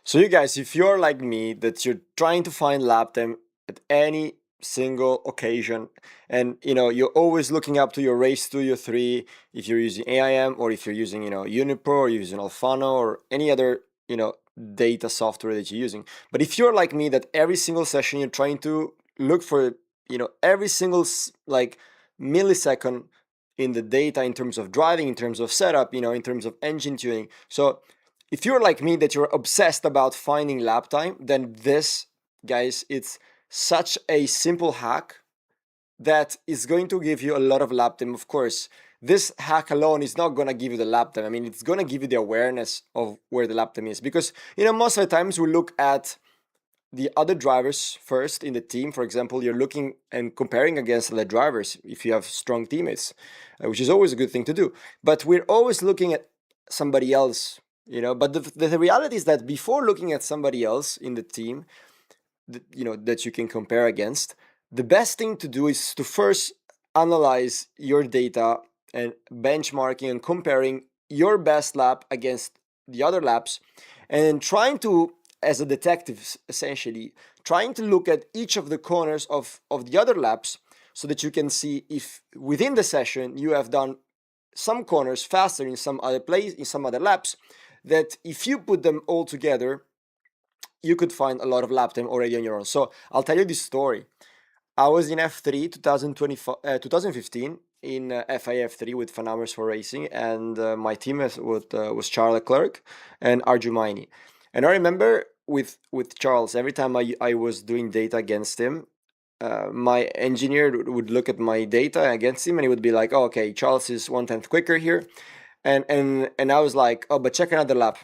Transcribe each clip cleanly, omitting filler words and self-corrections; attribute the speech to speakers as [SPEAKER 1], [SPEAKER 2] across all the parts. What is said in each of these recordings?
[SPEAKER 1] So you guys, if you're like me, that you're trying to find lap time at any single occasion, and you're always looking up to your race 2, your 3, if you're using AIM or if you're using Unipro or you're using Alfano or any other data software that you're using. But if you're like me, that every single session you're trying to look for every single like millisecond in the data, in terms of driving, in terms of setup, in terms of engine tuning. So if you're like me, that you're obsessed about finding lap time, then this, guys, it's such a simple hack that is going to give you a lot of lap time. Of course, this hack alone is not going to give you the lap time. I mean, it's going to give you the awareness of where the lap time is, because most of the times we look at the other drivers first in the team. For example, you're looking and comparing against the drivers if you have strong teammates, which is always a good thing to do. But we're always looking at somebody else, But the reality is that before looking at somebody else in the team, that you can compare against, the best thing to do is to first analyze your data and benchmarking and comparing your best lap against the other laps, and then trying to, as a detective, essentially trying to look at each of the corners of the other laps, so that you can see if within the session you have done some corners faster in some other place, in some other laps, that if you put them all together, you could find a lot of lap time already on your own. So I'll tell you this story. I was in F3 2015 in FIF3 with Fan for Racing, and my team was Charles Leclerc and Arjumaini. And I remember with Charles, every time I was doing data against him, my engineer would look at my data against him, and he would be like, "Oh, okay, Charles is 1/10 quicker here," and I was like, "Oh, but check another lap."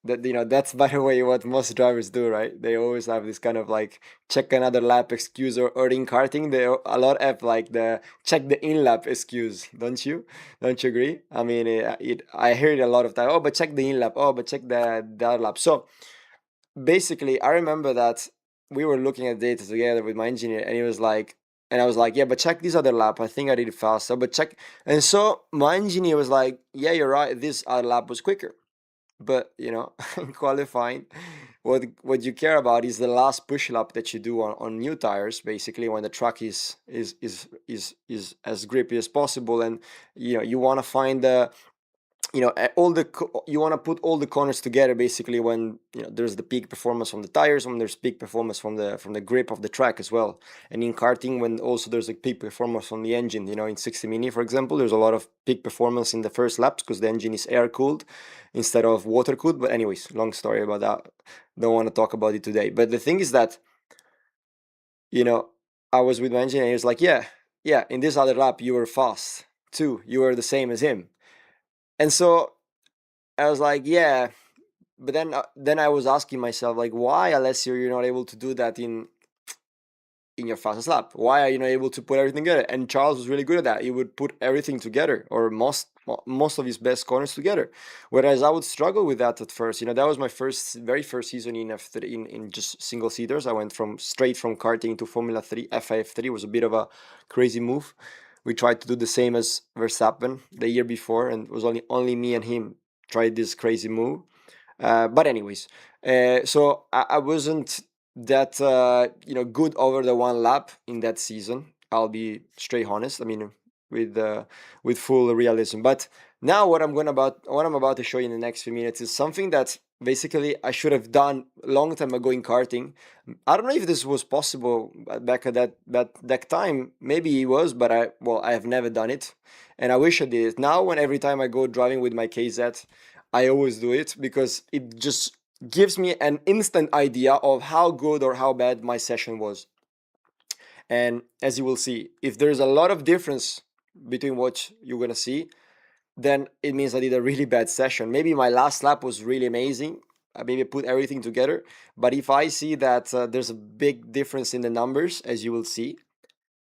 [SPEAKER 1] That's, by the way, what most drivers do, right? They always have this kind of like check another lap excuse, or in karting they a lot have like the check the in lap excuse, don't you agree? I mean, I hear it a lot of time. Oh, but check the in lap. Oh, but check the other lap. So basically, I remember that we were looking at data together with my engineer, and he was like, and I was like, yeah, but check this other lap, I think I did it faster, but check. And so my engineer was like, yeah, you're right, this other lap was quicker. But in qualifying, what you care about is the last push lap that you do on new tires, basically, when the truck is as grippy as possible, and you want to find the you want to put all the corners together, basically, when there's the peak performance from the tires, when there's peak performance from the grip of the track as well. And in karting, when also there's a peak performance from the engine, in 60 mini, for example, there's a lot of peak performance in the first laps because the engine is air cooled instead of water cooled. But anyways, long story about that, don't want to talk about it today. But the thing is that I was with my engineer, and he was like, yeah, in this other lap you were fast too, you were the same as him. And so I was like, yeah, but then I was asking myself, like, why, Alessio, you're not able to do that in your fastest lap? Why are you not able to put everything together? And Charles was really good at that. He would put everything together, or most of his best corners together. Whereas I would struggle with that at first. That was my very first season in F3, in just single seaters. I went straight from karting to Formula 3. FIF3 was a bit of a crazy move. We tried to do the same as Verstappen the year before, and it was only me and him tried this crazy move. But anyways, so I wasn't that good over the one lap in that season. I'll be straight honest. I mean, with full realism. But now what I'm about to show you in the next few minutes is something that basically I should have done a long time ago in karting. I don't know if this was possible back at that time. Maybe it was, but I have never done it, and I wish I did it. Now, when every time I go driving with my KZ, I always do it, because it just gives me an instant idea of how good or how bad my session was. And as you will see, if there's a lot of difference between what you're gonna see, then it means I did a really bad session. Maybe my last lap was really amazing. I maybe put everything together. But if I see that there's a big difference in the numbers, as you will see,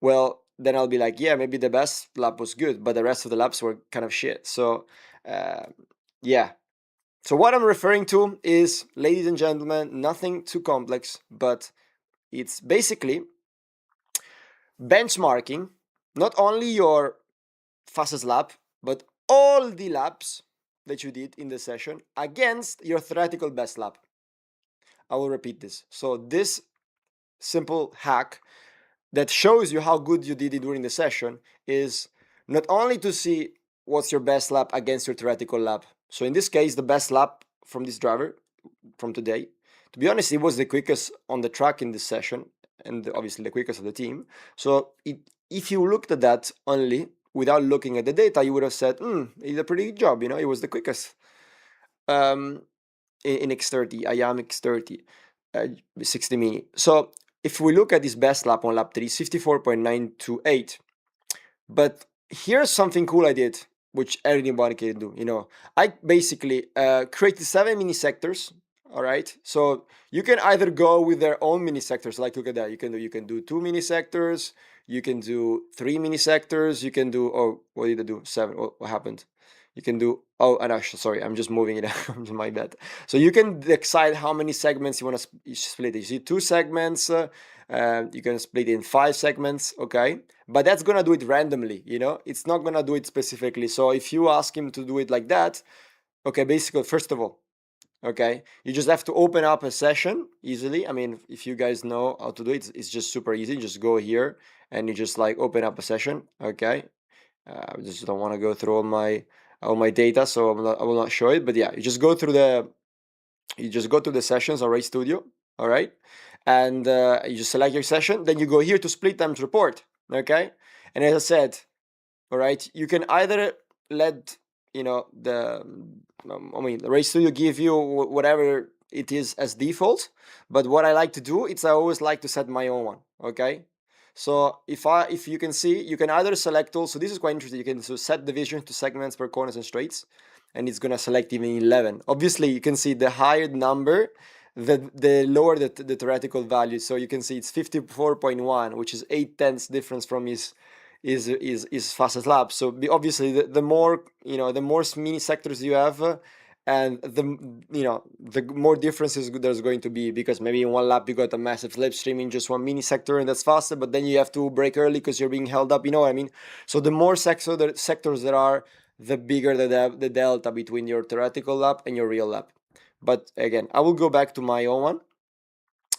[SPEAKER 1] well, then I'll be like, yeah, maybe the best lap was good, but the rest of the laps were kind of shit. So, yeah. So what I'm referring to is, ladies and gentlemen, nothing too complex, but it's basically benchmarking not only your fastest lap, but all the laps that you did in the session against your theoretical best lap. I will repeat this. So this simple hack that shows you how good you did it during the session is not only to see what's your best lap against your theoretical lap. So in this case, the best lap from this driver from today, to be honest, it was the quickest on the track in this session, and obviously the quickest of the team. So if you looked at that only without looking at the data, you would have said, he did a pretty good job, it was the quickest. In X30, I am X30, 60 mini. So if we look at this best lap on lap 3, 54.928. But here's something cool I did, which anybody can do. I basically created 7 mini sectors. All right, so you can either go with their own mini sectors, like look at that. You can do 2 mini sectors, you can do 3 mini sectors, you can do, oh, what did I do? 7. What happened? You can do, oh, and actually, sorry, I'm just moving it out. My bad. So you can decide how many segments you want to split it. You see 2 segments, you can split it in 5 segments, okay? But that's gonna do it randomly, it's not gonna do it specifically. So if you ask him to do it like that, okay, basically, first of all, okay, you just have to open up a session easily. I mean, if you guys know how to do it, it's just super easy. Just go here and you just like open up a session, okay? I just don't want to go through all my data, so I will not show it. But yeah, you just go through the sessions on Race Studio, all right? And you just select your session. Then you go here to split times report, okay? And as I said, all right, you can either let the Race Studio give you whatever it is as default, but what I like to do is I always like to set my own one, okay? So if you can see, you can either select also, this is quite interesting, you can set division to segments per corners and straights, and it's gonna select even 11. Obviously, you can see the higher the number, the lower the theoretical value. So you can see it's 54.1, which is 8/10 difference from his fastest lap. So obviously the more the more mini sectors you have, and the more differences there's going to be, because maybe in one lap you got a massive slipstream in just one mini sector and that's faster, but then you have to brake early because you're being held up, you know what I mean? So the more sectors there are, the bigger the delta between your theoretical lap and your real lap. But again, I will go back to my own one.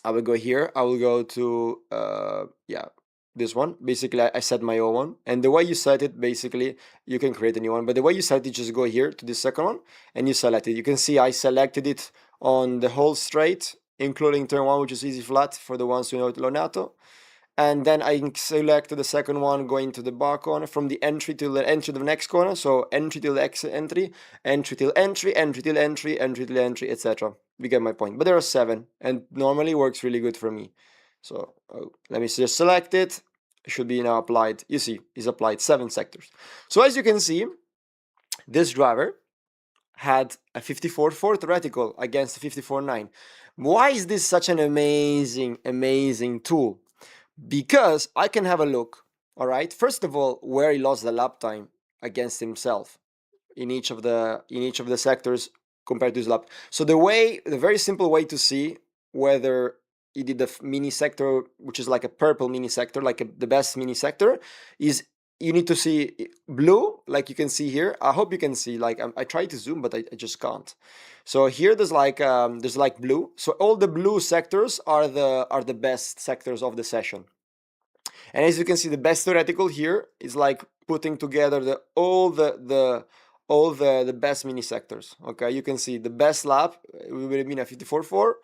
[SPEAKER 1] I will go here. I will go to this one. Basically, I set my own one, and the way you set it, basically, you can create a new one. But the way you set it, just go here to the second one, and you select it. You can see I selected it on the whole straight, including turn 1, which is easy flat for the ones who know Lonato. And then I select the second one, going to the bar corner, from the entry till the entry to the next corner. So entry till exit entry, entry till entry, entry till entry, entry till entry, etc. We get my point. But there are 7, and normally works really good for me. So let me just select it. It should be now applied. You see, it's applied 7 sectors. So as you can see, this driver had a 54.4 theoretical against a 54.9. Why is this such an amazing tool? Because I can have a look, all right, first of all, where he lost the lap time against himself in each of the sectors compared to his lap. So the very simple way to see whether he did the mini sector, which is like a purple mini sector, like the best mini sector, is you need to see blue, like you can see here. I hope you can see, like I try to zoom, but I just can't. So here there's like blue. So all the blue sectors are the best sectors of the session. And as you can see, the best theoretical here is like putting together all the best mini sectors. Okay, you can see the best lap would have been a 54.4.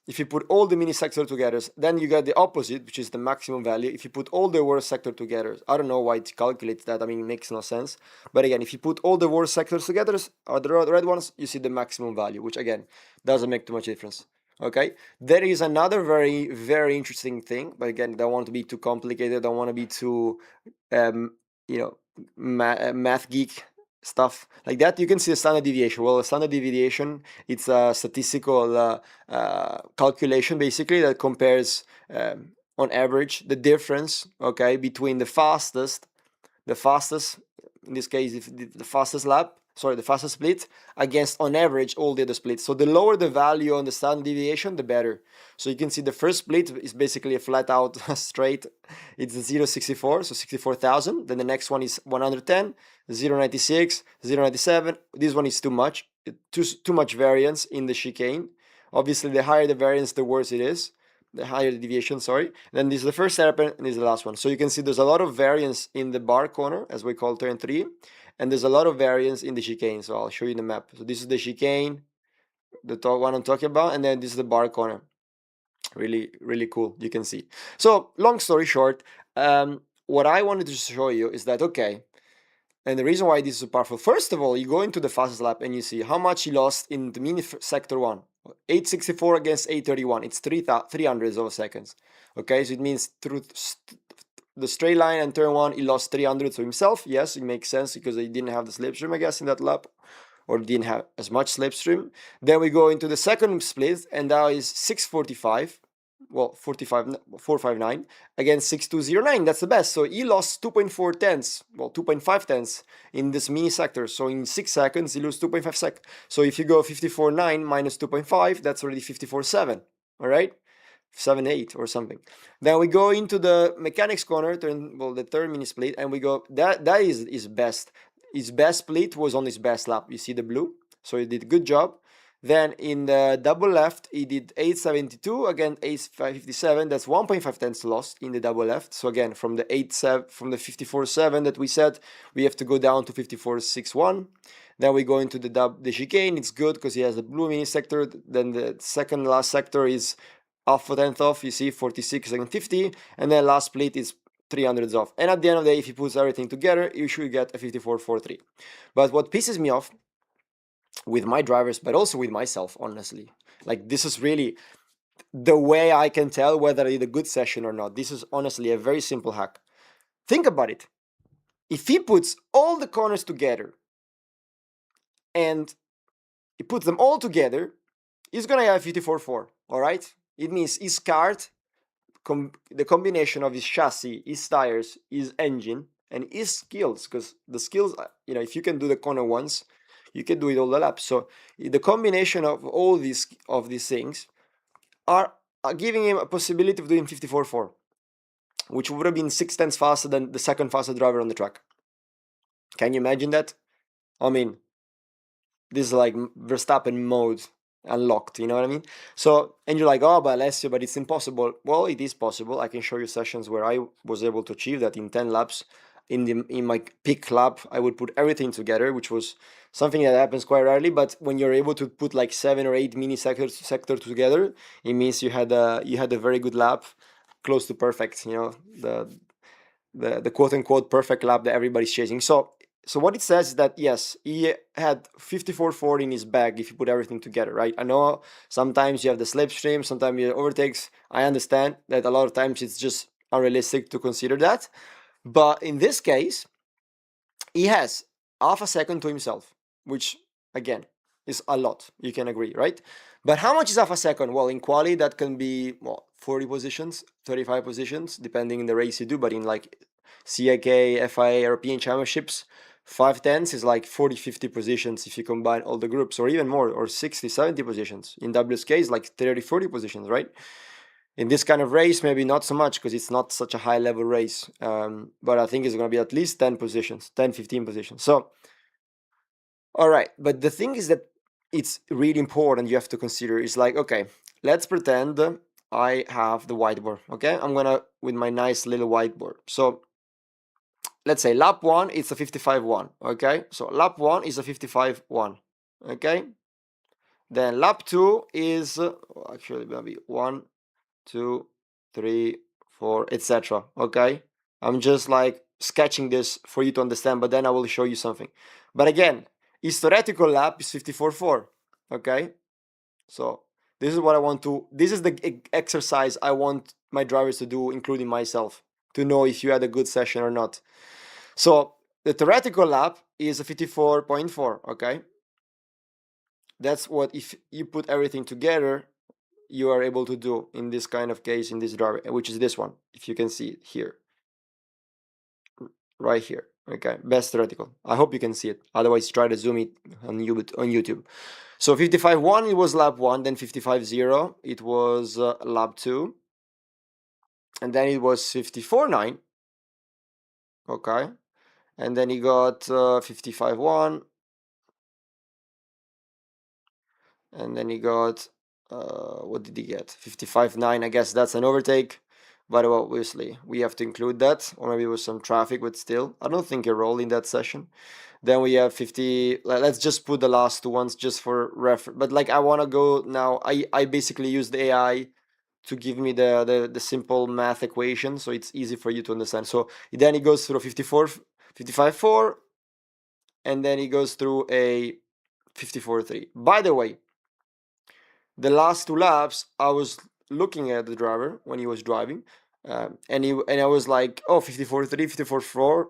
[SPEAKER 1] If you put all the mini sectors together, then you get the opposite, which is the maximum value. If you put all the worst sector together, I don't know why it calculates that. I mean, it makes no sense. But again, if you put all the worst sectors together, or the red ones, you see the maximum value, which again doesn't make too much difference. Okay, there is another very interesting thing, but again, don't want to be too complicated. Don't want to be too math geek stuff like that. You can see the standard deviation. Well, the standard deviation, it's a statistical calculation basically that compares on average the difference, okay, between the fastest in this case, if the fastest lap, the fastest split against on average all the other splits. So the lower the value on the standard deviation, the better. So you can see the first split is basically a flat out straight. It's 0.64, so 64,000. Then the next one is 110, 0.96, 0.97. This one is too much, too much variance in the chicane. Obviously, the higher the variance, the worse it is. The higher the deviation, sorry. Then this is the first hairpin, and this is the last one. So you can see there's a lot of variance in the bar corner, as we call turn 3, and there's a lot of variance in the chicane. So I'll show you the map. So this is the chicane, the top one I'm talking about, and then this is the bar corner. Really, really cool, you can see. So long story short, what I wanted to show you is that, okay, and the reason why this is so powerful, first of all, you go into the fastest lap and you see how much he lost in the mini sector 1. 864 against 831. It's 300 of seconds. Okay, so it means through the straight line and turn 1, he lost 300 to himself. Yes, it makes sense because he didn't have the slipstream, I guess, in that lap, or didn't have as much slipstream. Then we go into the second split, and now is 645. Well, 459 against 6209. That's the best. So he lost 2.4 tenths, well, 2.5 tenths in this mini sector. So in 6 seconds, he lose 2.5 seconds. So if you go 54.9 minus 2.5, that's already 54.7. All right, 7.8 or something. Then we go into the mechanics corner, the third mini split, and we go, that is his best. His best split was on his best lap. You see the blue? So he did a good job. Then in the double left, he did 872 against 857. That's 1.5 tenths lost in the double left. So again, from the 54.7 that we said, we have to go down to 54.61. Then we go into the chicane. It's good because he has the blue mini sector. Then the second last sector is half a tenth off. You see 46 and 50. And then last split is 300s off. And at the end of the day, if he puts everything together, you should get a 54.43. But what pisses me off with my drivers, but also with myself, honestly, like this is really the way I can tell whether I did a good session or not. This is honestly a very simple hack. Think about it. If he puts all the corners together and he puts them all together, he's gonna have 54.4. All right, it means his cart, the combination of his chassis, his tires, his engine, and his skills, because the skills, if you can do the corner once, you can do it all the laps. So the combination of all these things are giving him a possibility of doing 54.4, which would have been 6 tenths faster than the second fastest driver on the track. Can you imagine that? I mean, this is like Verstappen mode unlocked, you know what I mean? So, and you're like, oh, but Alessio, but it's impossible. Well, it is possible. I can show you sessions where I was able to achieve that in 10 laps. In my peak lap, I would put everything together, which was something that happens quite rarely. But when you're able to put like 7 or 8 mini sectors together, it means you had a very good lap, close to perfect. The quote unquote perfect lap that everybody's chasing. So what it says is that yes, he had 54.4 in his bag if you put everything together, right? I know sometimes you have the slipstream, sometimes you have overtakes. I understand that a lot of times it's just unrealistic to consider that. But in this case, he has half a second to himself, which again is a lot. You can agree, right? But how much is half a second? Well, in quali, that can be 40 positions, 35 positions, depending on the race you do. But in like CIK, FIA, European Championships, 5/10 is like 40, 50 positions if you combine all the groups, or even more, or 60, 70 positions. In WSK, it's like 30, 40 positions, right? In this kind of race, maybe not so much because it's not such a high level race. But I think it's going to be at least 10 positions, 10, 15 positions. So, all right. But the thing is that it's really important you have to consider is like, okay, let's pretend I have the whiteboard. Okay. I'm going to, with my nice little whiteboard. So let's say lap 1 is a 55.1. Okay. So lap 1 is a 55.1. Okay. Then lap 2 is actually going to be 1, 2, 3, 4, etc. Okay, I'm just like sketching this for you to understand, but then I will show you something. But again, his theoretical lap is 54.4. Okay, so this is what I want to, this is the exercise I want my drivers to do, including myself, to know if you had a good session or not. So the theoretical lap is a 54.4. Okay, that's what, if you put everything together, you are able to do in this kind of case, in this driver, which is this one, if you can see it here, right here. Okay, best theoretical. I hope you can see it, otherwise try to zoom it on YouTube. So 55.1 it was lap 1, then 55.0 it was lap 2, and then it was 54.9. Okay, and then he got 55.1, and then he got what did he get? 55.9. I guess that's an overtake, but obviously we have to include that, or maybe it was some traffic, but still, I don't think he rolled in that session. Then we have 50. Let's just put the last two ones just for reference. But like I want to go now. I basically use the AI to give me the simple math equation, so it's easy for you to understand. So then it goes through 54, 55.4, and then it goes through a 54.3. By the way, the last two laps, I was looking at the driver when he was driving, and I was like, oh, 54.3, 54.4.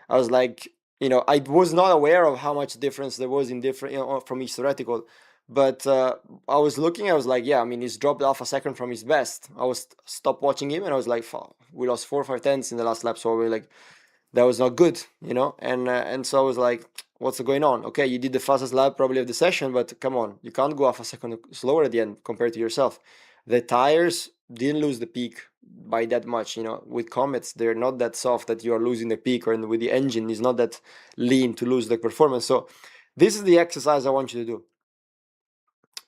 [SPEAKER 1] I was like, I was not aware of how much difference there was in different, from each theoretical. But I was looking, I was like, yeah, I mean, he's dropped off a second from his best. I was stopped watching him, and I was like, we lost 4 or 5 tenths in the last lap, so we're like, that was not good, and so I was like, what's going on? Okay, you did the fastest lap probably of the session, but come on, you can't go off a second slower at the end compared to yourself. The tires didn't lose the peak by that much. With Comets, they're not that soft that you are losing the peak, or with the engine is not that lean to lose the performance. So this is the exercise I want you to do.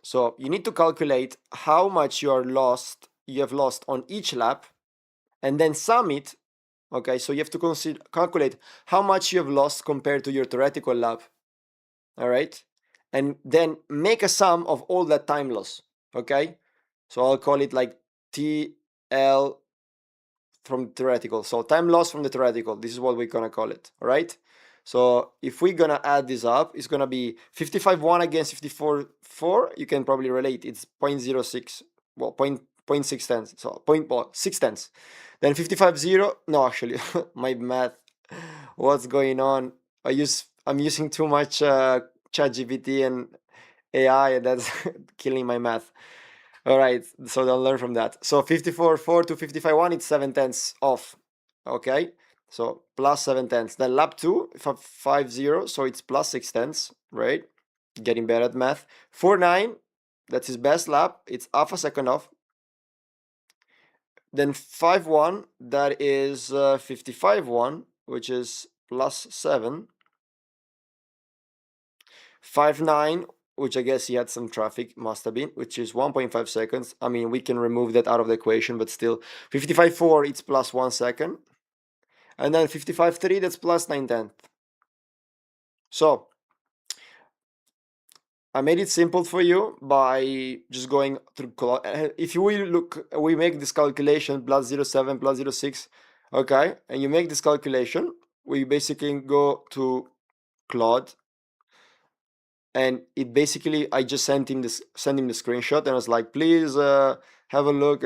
[SPEAKER 1] So you need to calculate how much you have lost on each lap, and then sum it. Okay, so you have to calculate how much you have lost compared to your theoretical lap. All right, and then make a sum of all that time loss. Okay, so I'll call it like TL from theoretical. So time loss from the theoretical. This is what we're gonna call it. All right. So if we're gonna add this up, it's gonna be 55.1 against 54.4. You can probably relate. It's 0.06. Well, 0.6 tenths. So 0.6 tenths. Then 55.0. No, actually, my math. What's going on? I'm using too much ChatGPT and AI, and that's killing my math. All right, so don't learn from that. So 54.4 to 55.1, it's 7 tenths off. Okay, so plus 7 tenths. Then lap 2, 5.0, so it's plus 6 tenths, right? Getting better at math. 4.9, that's his best lap. It's half a second off. Then 5.1, that is 55.1, which is plus 7. 5.9, which I guess he had some traffic, must have been, which is 1.5 seconds. I mean, we can remove that out of the equation, but still. 55.4, it's plus 1 second. And then 55.3, that's plus 9 tenths. So, I made it simple for you by just going through. If you will look, we make this calculation plus 0.7 plus 0.6, okay? And you make this calculation, we basically go to Claude, and it basically, I just sent him the screenshot, and I was like, please have a look.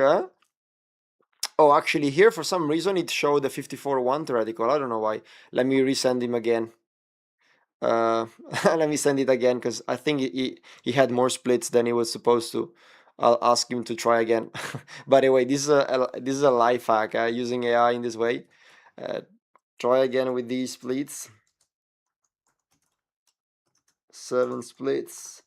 [SPEAKER 1] Oh, actually here for some reason it showed the 54.1 theoretical. I don't know why. Let me resend him again. Let me send it again, because I think he had more splits than he was supposed to. I'll ask him to try again. By the way, this is a life hack, using AI in this way. Try again with these splits. 7 splits.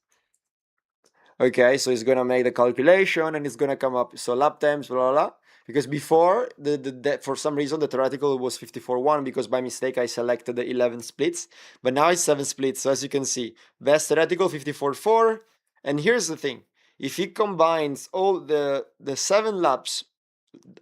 [SPEAKER 1] Okay, so it's gonna make the calculation, and it's gonna come up. So lap times, blah blah blah. Because before the for some reason the theoretical was 54.1, because by mistake I selected the 11 splits, but now it's 7 splits. So as you can see, best theoretical 54.4. And here's the thing: if he combines all the 7 laps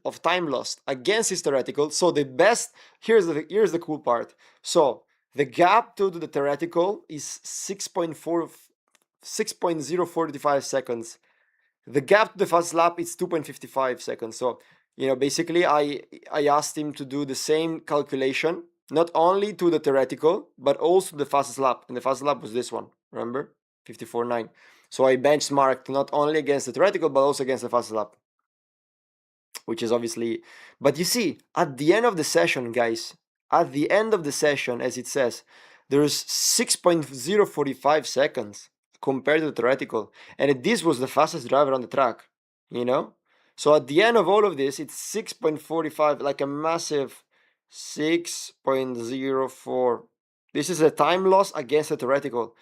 [SPEAKER 1] of time lost against his theoretical, so the best, here's the cool part. So the gap to the theoretical is 6.045 seconds. The gap to the fast lap is 2.55 seconds. So, basically I asked him to do the same calculation, not only to the theoretical, but also the fastest lap. And the fastest lap was this one, remember? 54.9. So I benchmarked not only against the theoretical, but also against the fastest lap, which is obviously, but you see, at the end of the session, guys, at the end of the session, as it says, there's 6.045 seconds compared to the theoretical, and this was the fastest driver on the track, so at the end of all of this, it's 6.45, like a massive 6.04. This is a time loss against the theoretical,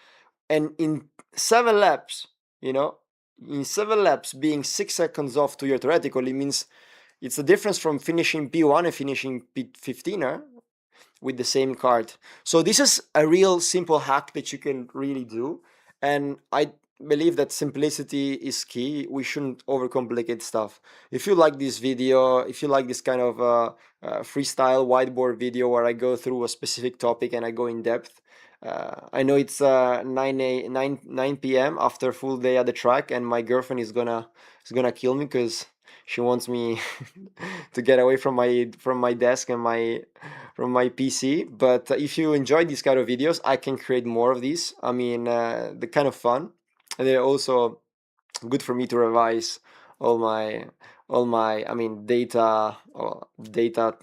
[SPEAKER 1] and in 7 laps, in 7 laps being 6 seconds off to your theoretical, it means it's the difference from finishing P1 and finishing P15 with the same card. So this is a real simple hack that you can really do. And believe that simplicity is key. We shouldn't overcomplicate stuff. If you like this video, if you like this kind of freestyle whiteboard video where I go through a specific topic and I go in depth, I know it's 9 p.m. after a full day at the track, and my girlfriend is gonna kill me because she wants me to get away from my desk and my PC. But if you enjoy these kind of videos, I can create more of these. I mean, they're kind of fun, and they're also good for me to revise all my I mean data or data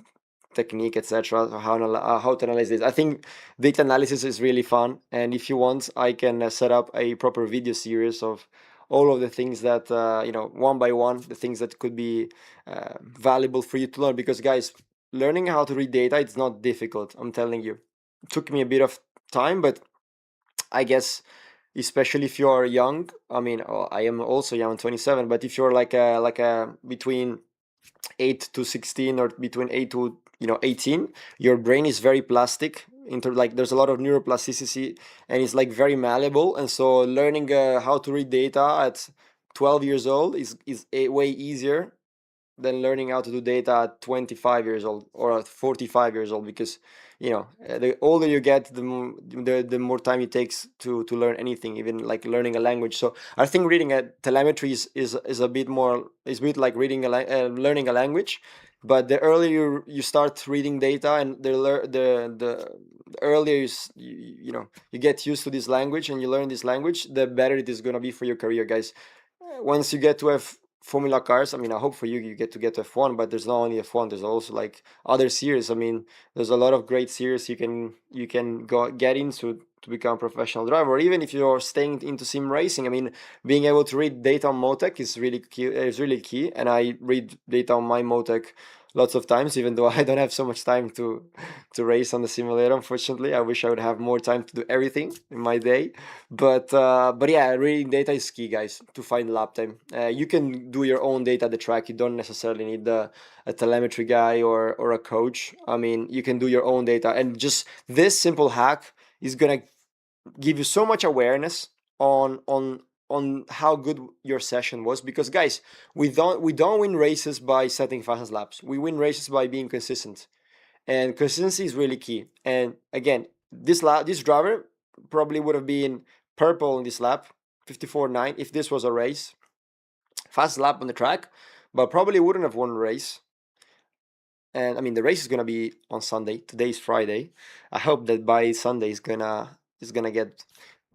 [SPEAKER 1] technique, etc. How to analyze this. I think data analysis is really fun, and if you want, I can set up a proper video series of all of the things that one by one, the things that could be valuable for you to learn. Because guys, learning how to read data, it's not difficult, I'm telling you. It took me a bit of time, but I guess especially if you're young. I mean, I am also young, 27, but if you're like a between 8 to 16, or between 8 to 18, your brain is very plastic into, like, there's a lot of neuroplasticity, and it's like very malleable. And so learning how to read data at 12 years old is way easier than learning how to do data at 25 years old or at 45 years old, because the older you get, the more time it takes to learn anything, even like learning a language. So I think reading a telemetry is a bit more, is a bit like reading learning a language. But the earlier you start reading data, and the earlier you get used to this language and you learn this language, the better it is going to be for your career, guys. Once you get to have Formula cars, I mean, I hope for you you get to F1, but there's not only F1, there's also like other series. I mean, there's a lot of great series you can go get into to become a professional driver. Or even if you're staying into sim racing, I mean, being able to read data on Motec is really key. And I read data on my Motec lots of times, even though I don't have so much time to race on the simulator. Unfortunately, I wish I would have more time to do everything in my day. But yeah, reading data is key, guys, to find lap time. You can do your own data at the track. You don't necessarily need a telemetry guy or a coach. I mean, you can do your own data, and just this simple hack is gonna give you so much awareness on how good your session was. Because guys, we don't win races by setting fastest laps. We win races by being consistent, and consistency is really key. And again, this driver probably would have been purple in this lap, 54.9, if this was a race, fast lap on the track, but probably wouldn't have won the race. And I mean, the race is gonna be on Sunday. Today is Friday. I hope that by Sunday is gonna get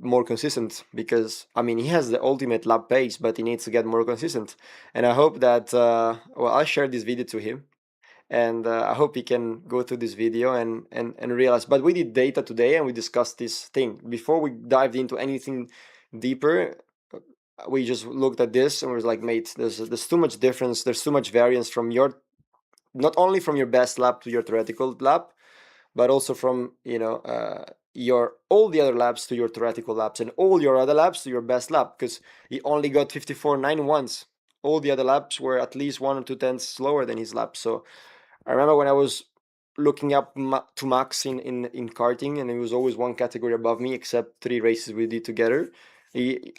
[SPEAKER 1] more consistent, because I mean, he has the ultimate lap pace, but he needs to get more consistent. And I hope that well, I'll share this video to him, and I hope he can go through this video and realize. But we did data today, and we discussed this thing before we dived into anything deeper. We just looked at this and was like, mate, there's too much difference, there's too much variance from your, not only from your best lap to your theoretical lap, but also from your all the other laps to your theoretical laps, and all your other laps to your best lap, because he only got 54.9 once. All the other laps were at least 1 or 2 tenths slower than his lap. So I remember when I was looking up to Max in karting, and he was always one category above me, except 3 races we did together.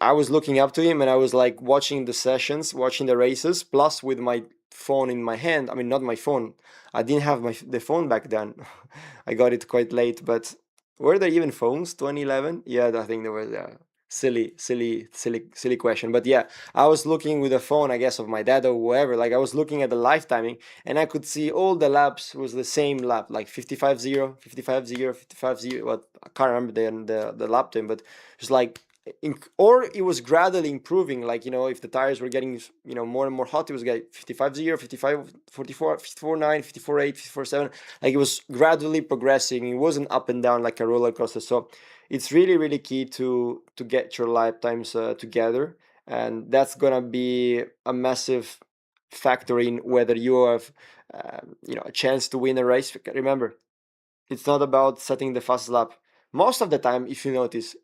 [SPEAKER 1] I was looking up to him, and I was like watching the sessions, watching the races, plus with my phone in my hand. I mean, not my phone. I didn't have the phone back then. I got it quite late, but were there even phones? 2011? Yeah, I think there was. Silly question. But yeah, I was looking with the phone, I guess, of my dad or whoever. Like, I was looking at the live timing, and I could see all the laps was the same lap, like 55.0, 55.0, 55.0. What, I can't remember the lap time, but just like, or it was gradually improving. Like, if the tires were getting more and more hot, it was getting 55.0, 55, 44, 54.9, 54.8, 54.7. Like, it was gradually progressing. It wasn't up and down like a roller coaster. So it's really, really key to get your lifetimes together, and that's gonna be a massive factor in whether you have a chance to win a race. Remember, it's not about setting the fastest lap. Most of the time, if you notice,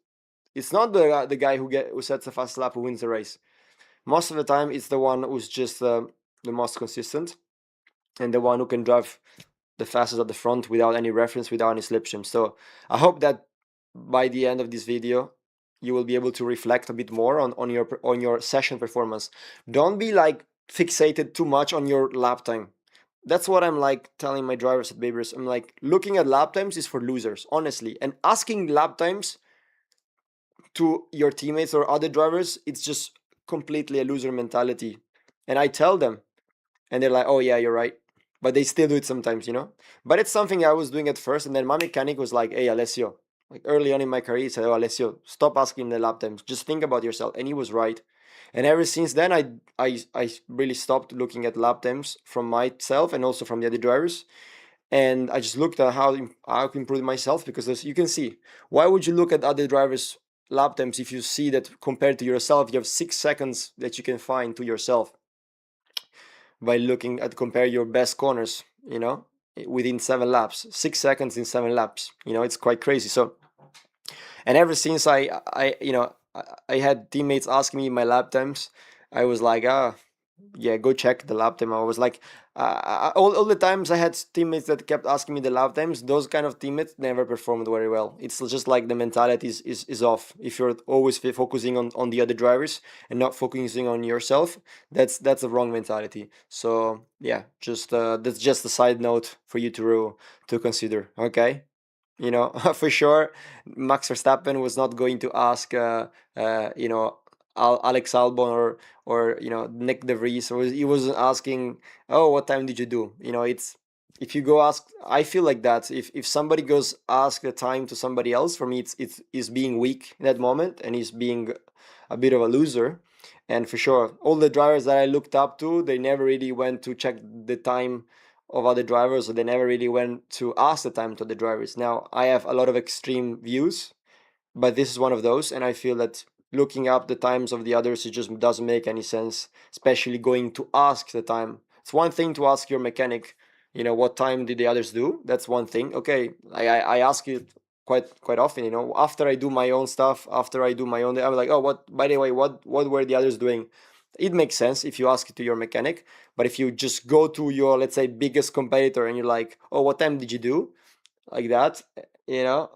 [SPEAKER 1] it's not the guy who sets the fastest lap who wins the race. Most of the time, it's the one who's just the most consistent, and the one who can drive the fastest at the front without any reference, without any slipstream. So I hope that by the end of this video, you will be able to reflect a bit more on your session performance. Don't be like fixated too much on your lap time. That's what I'm like telling my drivers at Babers. I'm like, looking at lap times is for losers, honestly. And asking lap times to your teammates or other drivers, it's just completely a loser mentality. And I tell them, and they're like, "Oh yeah, you're right," but they still do it sometimes, you know. But it's something I was doing at first, and then my mechanic was like, "Hey, Alessio," like early on in my career, he said, "Oh, Alessio, stop asking the lap times. Just think about yourself." And he was right. And ever since then, I really stopped looking at lap times from myself and also from the other drivers, and I just looked at how to improve myself, because as you can see, why would you look at other drivers' lap times if you see that compared to yourself, you have 6 seconds that you can find to yourself by looking at compare your best corners, you know, within 7 laps, 6 seconds in 7 laps, you know, it's quite crazy. So, and ever since I had teammates asking me my lap times, I was like, yeah, go check the lap time. I was like, all the times I had teammates that kept asking me the lap times, those kind of teammates never performed very well. It's just like the mentality is off. If you're always focusing on the other drivers and not focusing on yourself, that's a wrong mentality. So yeah, just that's just a side note for you to consider. Okay. You know, for sure, Max Verstappen was not going to ask, you know, Alex Albon or you know Nick De Vries. Or he wasn't asking, "Oh, what time did you do?" You know, it's if you go ask. I feel like that if somebody goes ask the time to somebody else, for me, it's is being weak in that moment, and he's being a bit of a loser. And for sure, all the drivers that I looked up to, they never really went to check the time of other drivers, or they never really went to ask the time to the drivers. Now, I have a lot of extreme views, but this is one of those, and I feel that looking up the times of the others, it just doesn't make any sense, especially going to ask the time. It's one thing to ask your mechanic, you know, what time did the others do? That's one thing. Okay, I ask it quite often, you know, after I do my own stuff, after I do my own, I'm like, oh, what, by the way, what were the others doing? It makes sense if you ask it to your mechanic, but if you just go to your, let's say, biggest competitor and you're like, oh, what time did you do? Like that, you know,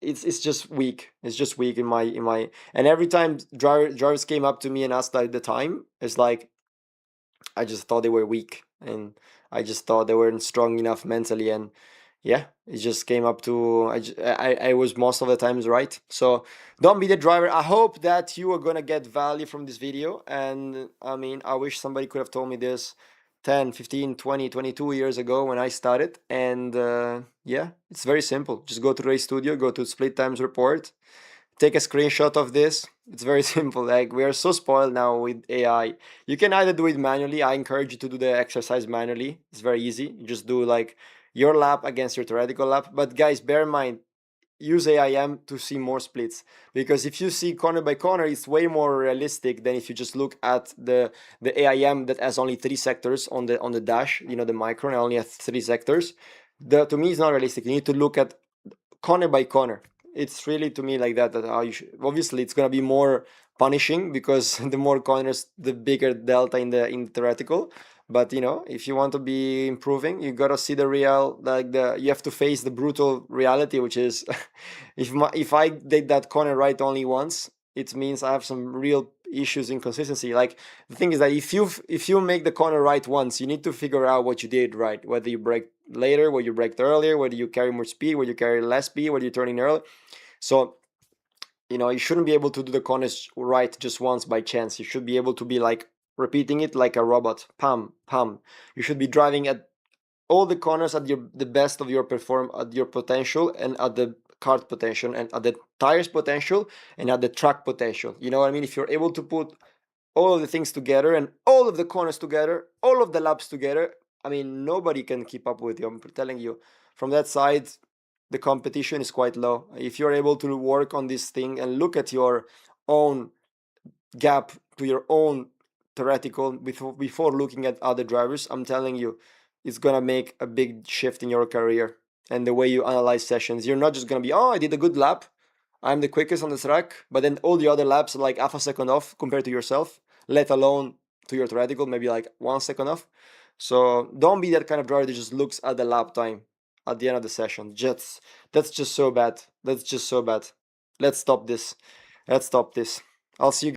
[SPEAKER 1] it's just weak. It's just weak in my. And every time drivers came up to me and asked like the time, it's like I just thought they were weak, and I just thought they weren't strong enough mentally, and yeah, it just came up to I was most of the times right. So don't be the driver. I hope that you are gonna get value from this video, and I mean, I wish somebody could have told me this 10, 15, 20, 22 years ago when I started. And yeah, it's very simple. Just go to Race Studio, go to split times report, take a screenshot of this. It's very simple. Like, we are so spoiled now with AI. You can either do it manually. I encourage you to do the exercise manually. It's very easy. You just do like your lap against your theoretical lap. But guys, bear in mind, use AIM to see more splits, because if you see corner by corner, it's way more realistic than if you just look at the AIM that has only 3 sectors on the dash. You know, the micron only has 3 sectors. To me, it's not realistic. You need to look at corner by corner. It's really, to me, like that how you should. Obviously it's going to be more punishing, because the more corners, the bigger delta in theoretical. But you know, if you want to be improving, you got to see the real, like, the you have to face the brutal reality, which is if I did that corner right only once, it means I have some real issues in consistency. Like, the thing is that if you make the corner right once, you need to figure out what you did right, whether you break later, whether you braked earlier, whether you carry more speed, whether you carry less speed, whether you turn in early. So you know, you shouldn't be able to do the corners right just once by chance. You should be able to be like repeating it like a robot. Pam, pam. You should be driving at all the corners at the best of your at your potential, and at the kart potential, and at the tires potential, and at the track potential. You know what I mean? If you're able to put all of the things together and all of the corners together, all of the laps together, I mean, nobody can keep up with you. I'm telling you, from that side, the competition is quite low. If you're able to work on this thing and look at your own gap to your own theoretical before looking at other drivers, I'm telling you, it's gonna make a big shift in your career and the way you analyze sessions. You're not just gonna be, oh, I did a good lap, I'm the quickest on the track, but then all the other laps are like half a second off compared to yourself, let alone to your theoretical, maybe like 1 second off. So don't be that kind of driver that just looks at the lap time at the end of the session. Just That's just so bad. That's just so bad. Let's stop this. Let's stop this. I'll see you